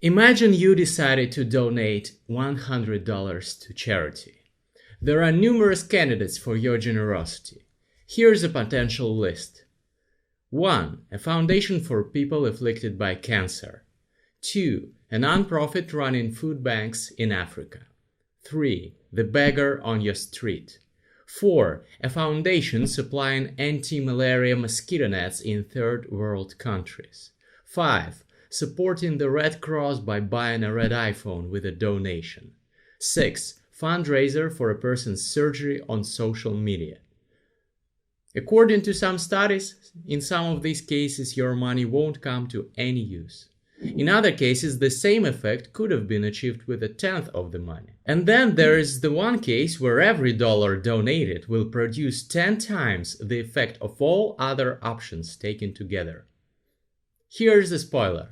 Imagine you decided to donate $100 to charity. There are numerous candidates for your generosity. Here's a potential list. 1. A foundation for people afflicted by cancer. 2. A non-profit running food banks in Africa. 3. The beggar on your street. 4. A foundation supplying anti-malaria mosquito nets in third world countries. 5. Supporting the Red Cross by buying a red iPhone with a donation. 6. Fundraiser for a person's surgery on social media. According to some studies, in some of these cases your money won't come to any use. In other cases, the same effect could have been achieved with a tenth of the money. And then there is the one case where every dollar donated will produce 10 times the effect of all other options taken together. Here's the spoiler.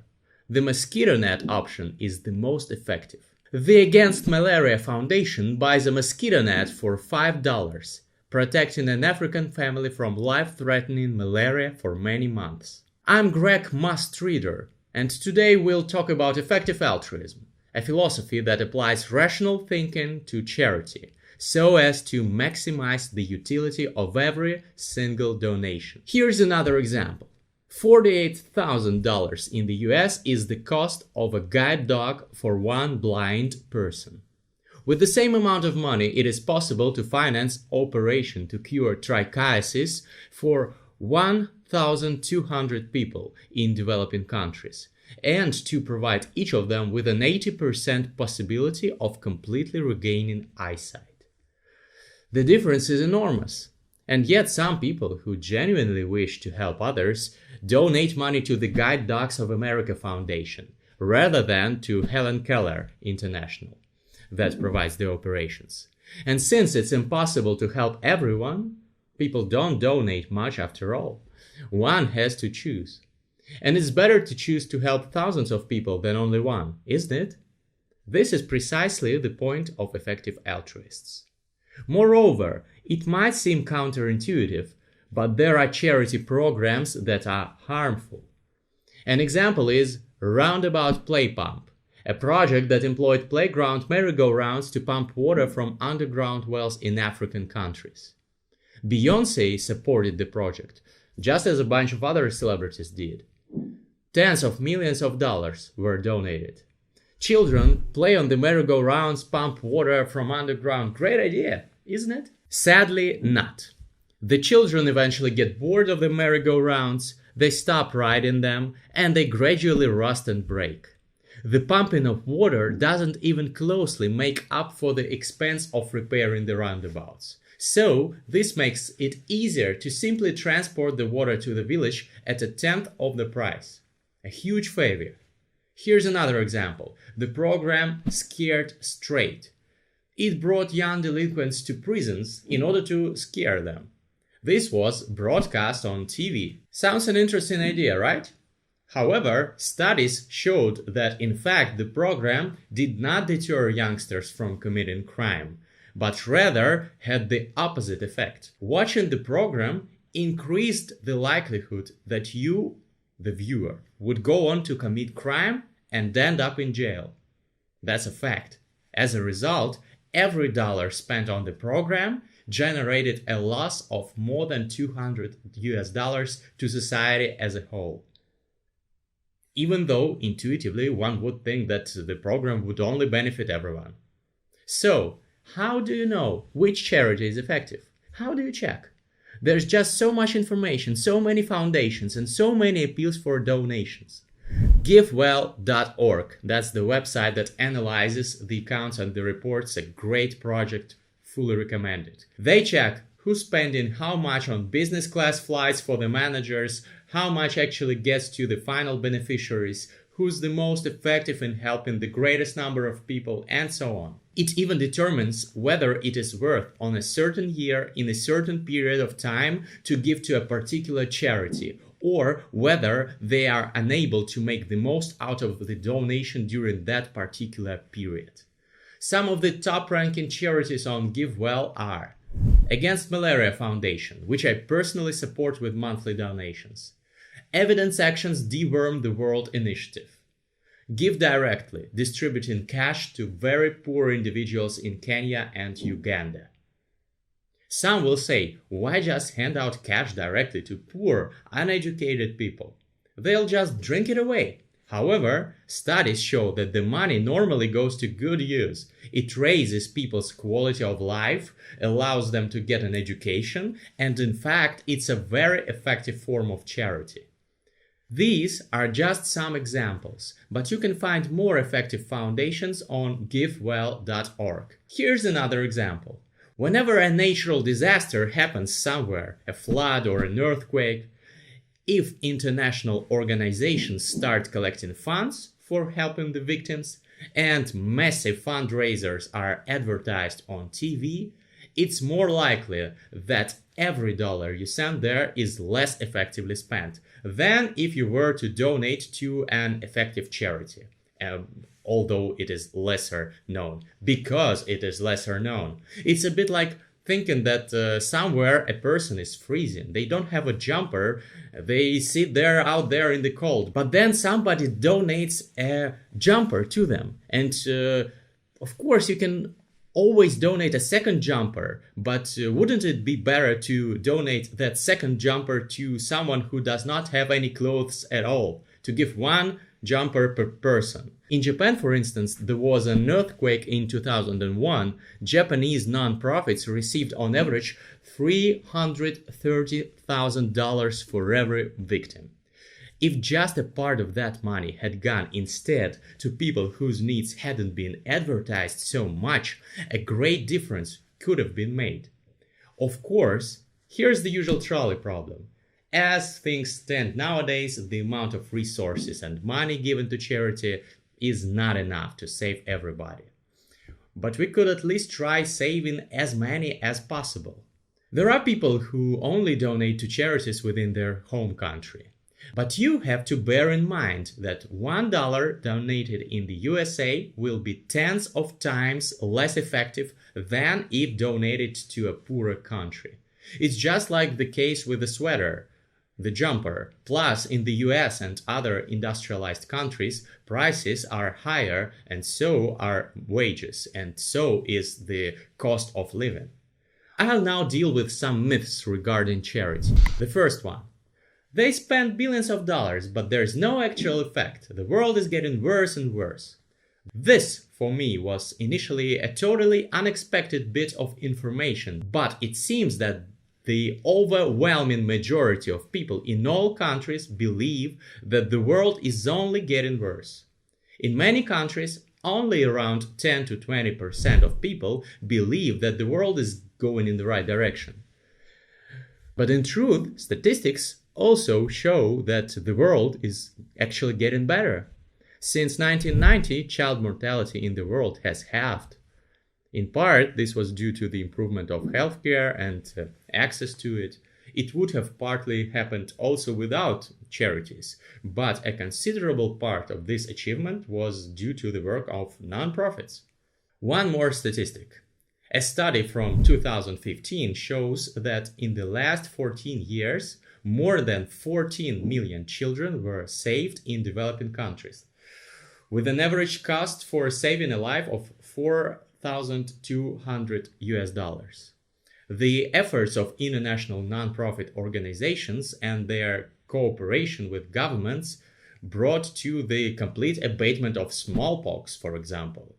The mosquito net option is the most effective. The Against Malaria Foundation buys a mosquito net for $5, protecting an African family from life-threatening malaria for many months. I'm Greg Mustreader, and today we'll talk about effective altruism, a philosophy that applies rational thinking to charity, so as to maximize the utility of every single donation. Here's another example. $48,000 in the US is the cost of a guide dog for one blind person. With the same amount of money, it is possible to finance operation to cure trichiasis for 1,200 people in developing countries, and to provide each of them with an 80% possibility of completely regaining eyesight. The difference is enormous. And yet some people who genuinely wish to help others donate money to the Guide Dogs of America Foundation rather than to Helen Keller International that provides the operations. And since it's impossible to help everyone, people don't donate much after all. One has to choose. And it's better to choose to help thousands of people than only one, isn't it? This is precisely the point of effective altruists. Moreover, it might seem counterintuitive, but there are charity programs that are harmful. An example is Roundabout Play Pump, a project that employed playground merry-go-rounds to pump water from underground wells in African countries. Beyoncé supported the project, just as a bunch of other celebrities did. Tens of millions of dollars were donated. Children play on the merry-go-rounds, pump water from underground. Great idea, isn't it? Sadly, not. The children eventually get bored of the merry-go-rounds, they stop riding them, and they gradually rust and break. The pumping of water doesn't even closely make up for the expense of repairing the roundabouts. So, this makes it easier to simply transport the water to the village at a tenth of the price. A huge favor. Here's another example. The program Scared Straight. It brought young delinquents to prisons in order to scare them. This was broadcast on TV. Sounds an interesting idea, right? However, studies showed that in fact the program did not deter youngsters from committing crime, but rather had the opposite effect. Watching the program increased the likelihood that you, the viewer, would go on to commit crime and end up in jail. That's a fact. As a result, every dollar spent on the program generated a loss of more than $200 to society as a whole. Even though intuitively one would think that the program would only benefit everyone. So, how do you know which charity is effective? How do you check? There's just so much information, so many foundations, and so many appeals for donations. GiveWell.org, that's the website that analyzes the accounts and the reports. A great project, fully recommended. They check who's spending how much on business class flights for the managers, how much actually gets to the final beneficiaries, who's the most effective in helping the greatest number of people, and so on. It even determines whether it is worth on a certain year in a certain period of time to give to a particular charity, or whether they are unable to make the most out of the donation during that particular period. Some of the top-ranking charities on GiveWell are Against Malaria Foundation, which I personally support with monthly donations. Evidence Action's Deworm the World initiative. Give directly, distributing cash to very poor individuals in Kenya and Uganda. Some will say, why just hand out cash directly to poor, uneducated people? They'll just drink it away. However, studies show that the money normally goes to good use. It raises people's quality of life, allows them to get an education, and in fact, it's a very effective form of charity. These are just some examples, but you can find more effective foundations on givewell.org. Here's another example. Whenever a natural disaster happens somewhere, a flood or an earthquake, if international organizations start collecting funds for helping the victims and massive fundraisers are advertised on TV, it's more likely that every dollar you send there is less effectively spent than if you were to donate to an effective charity, although it is lesser known. Because it is lesser known. It's a bit like thinking that somewhere a person is freezing. They don't have a jumper. They sit there out there in the cold. But then somebody donates a jumper to them. And of course you can always donate a second jumper, but wouldn't it be better to donate that second jumper to someone who does not have any clothes at all? To give one jumper per person. In Japan, for instance, there was an earthquake in 2001. Japanese non-profits received on average $330,000 for every victim. If just a part of that money had gone instead to people whose needs hadn't been advertised so much, a great difference could have been made. Of course, here's the usual trolley problem. As things stand nowadays, the amount of resources and money given to charity is not enough to save everybody. But we could at least try saving as many as possible. There are people who only donate to charities within their home country. But you have to bear in mind that $1 donated in the USA will be tens of times less effective than if donated to a poorer country. It's just like the case with the sweater, the jumper. Plus, in the US and other industrialized countries, prices are higher and so are wages, and so is the cost of living. I'll now deal with some myths regarding charity. The first one. They spend billions of dollars, but there's no actual effect. The world is getting worse and worse. This, for me, was initially a totally unexpected bit of information, but it seems that the overwhelming majority of people in all countries believe that the world is only getting worse. In many countries, only around 10 to 20% of people believe that the world is going in the right direction. But in truth, statistics also show that the world is actually getting better. Since 1990, child mortality in the world has halved. In part, this was due to the improvement of healthcare and access to it. It would have partly happened also without charities, but a considerable part of this achievement was due to the work of non-profits. One more statistic. A study from 2015 shows that in the last 14 years, more than 14 million children were saved in developing countries, with an average cost for saving a life of $4,200. The efforts of international nonprofit organizations and their cooperation with governments brought to the complete abatement of smallpox, for example,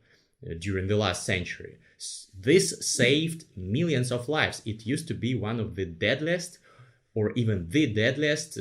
during the last century. This saved millions of lives. It used to be one of the deadliest or even the deadliest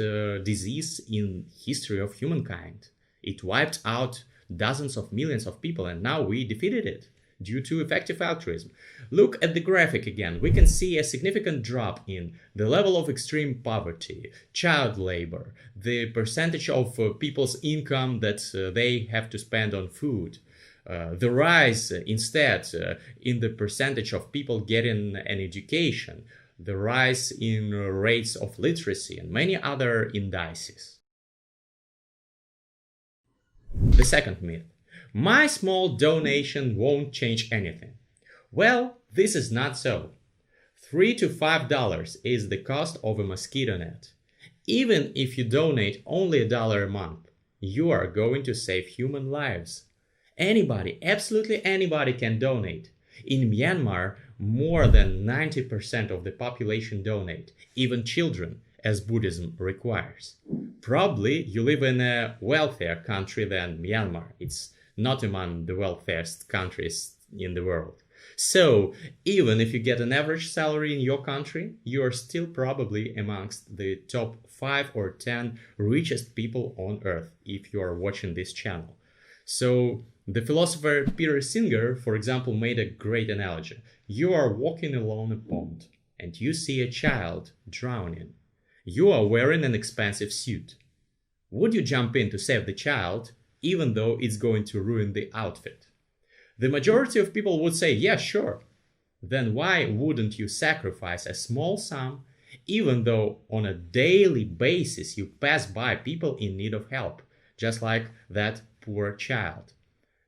disease in history of humankind. It wiped out dozens of millions of people, and now we defeated it due to effective altruism. Look at the graphic again. We can see a significant drop in the level of extreme poverty, child labor, the percentage of people's income that they have to spend on food, the rise instead in the percentage of people getting an education, the rise in rates of literacy, and many other indices. The second myth. My small donation won't change anything. Well, this is not so. $3 to $5 is the cost of a mosquito net. Even if you donate only $1 a month, you are going to save human lives. Anybody, absolutely anybody can donate. In Myanmar, more than 90% of the population donate, even children, as Buddhism requires. Probably you live in a wealthier country than Myanmar. It's not among the wealthiest countries in the world. So, even if you get an average salary in your country, you are still probably amongst the top 5 or 10 richest people on earth if you are watching this channel. So, the philosopher Peter Singer, for example, made a great analogy. You are walking along a pond and you see a child drowning. You are wearing an expensive suit. Would you jump in to save the child, even though it's going to ruin the outfit? The majority of people would say, yeah, sure. Then why wouldn't you sacrifice a small sum, even though on a daily basis you pass by people in need of help, just like that poor child?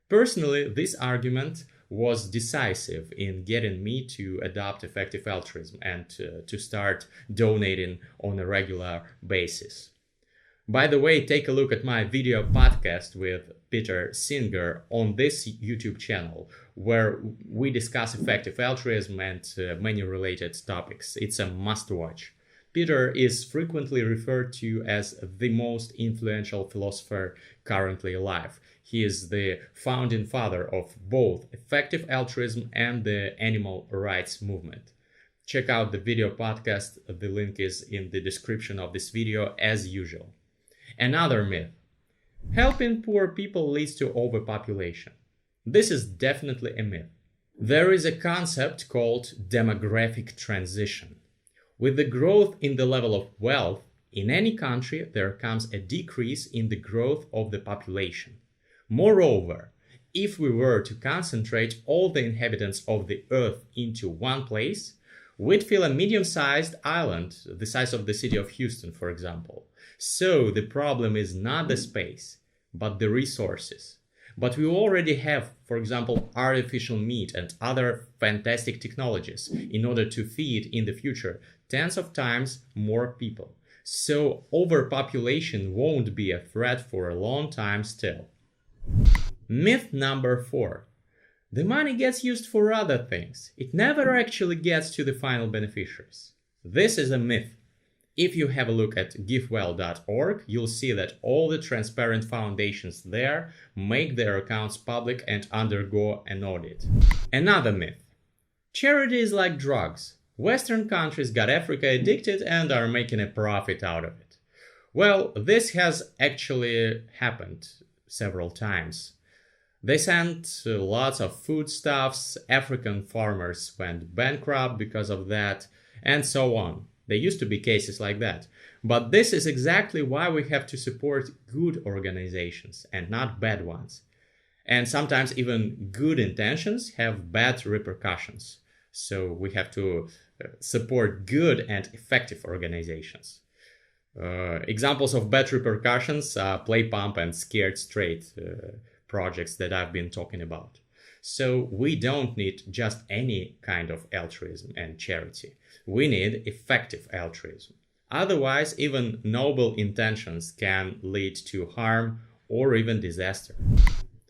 Personally, this argument was decisive in getting me to adopt effective altruism and to start donating on a regular basis. By the way, take a look at my video podcast with Peter Singer on this YouTube channel, where we discuss effective altruism and many related topics. It's a must-watch. Peter is frequently referred to as the most influential philosopher currently alive. He is the founding father of both effective altruism and the animal rights movement. Check out the video podcast. The link is in the description of this video as usual. Another myth. Helping poor people leads to overpopulation. This is definitely a myth. There is a concept called demographic transition. With the growth in the level of wealth in any country, there comes a decrease in the growth of the population. Moreover, if we were to concentrate all the inhabitants of the earth into one place, we'd fill a medium-sized island, the size of the city of Houston, for example. So the problem is not the space, but the resources. But we already have, for example, artificial meat and other fantastic technologies in order to feed in the future tens of times more people. So overpopulation won't be a threat for a long time still. Myth number 4. The money gets used for other things. It never actually gets to the final beneficiaries. This is a myth. If you have a look at givewell.org, you'll see that all the transparent foundations there make their accounts public and undergo an audit. Another myth. Charity is like drugs. Western countries got Africa addicted and are making a profit out of it. Well, this has actually happened several times. They sent lots of foodstuffs, African farmers went bankrupt because of that, and so on. There used to be cases like that. But this is exactly why we have to support good organizations and not bad ones. And sometimes even good intentions have bad repercussions. So we have to support good and effective organizations. Examples of bad repercussions are Play Pump and Scared Straight projects that I've been talking about. So we don't need just any kind of altruism and charity. We need effective altruism. Otherwise, even noble intentions can lead to harm or even disaster.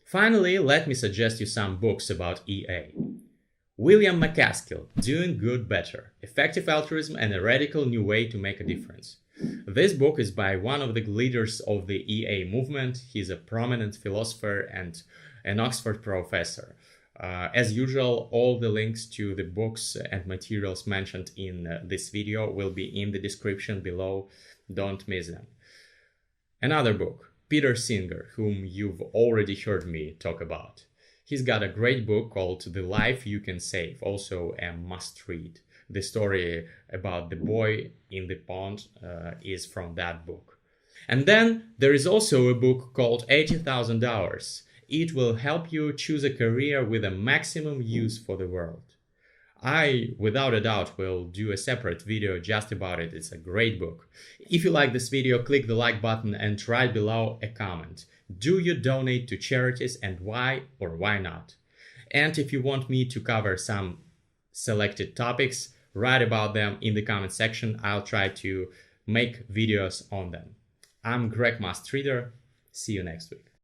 Finally, let me suggest you some books about EA. William McCaskill, Doing Good Better, Effective Altruism and a Radical New Way to Make a Difference. This book is by one of the leaders of the EA movement. He's a prominent philosopher and an Oxford professor. As usual, all the links to the books and materials mentioned in this video will be in the description below. Don't miss them. Another book, Peter Singer, whom you've already heard me talk about. He's got a great book called The Life You Can Save, also a must-read. The story about the boy in the pond is from that book. And then there is also a book called $80,000. It will help you choose a career with a maximum use for the world. I, without a doubt, will do a separate video just about it. It's a great book. If you like this video, click the like button and write below a comment. Do you donate to charities and why or why not? And if you want me to cover some selected topics, write about them in the comment section. I'll try to make videos on them. I'm Greg Mustreader. See you next week.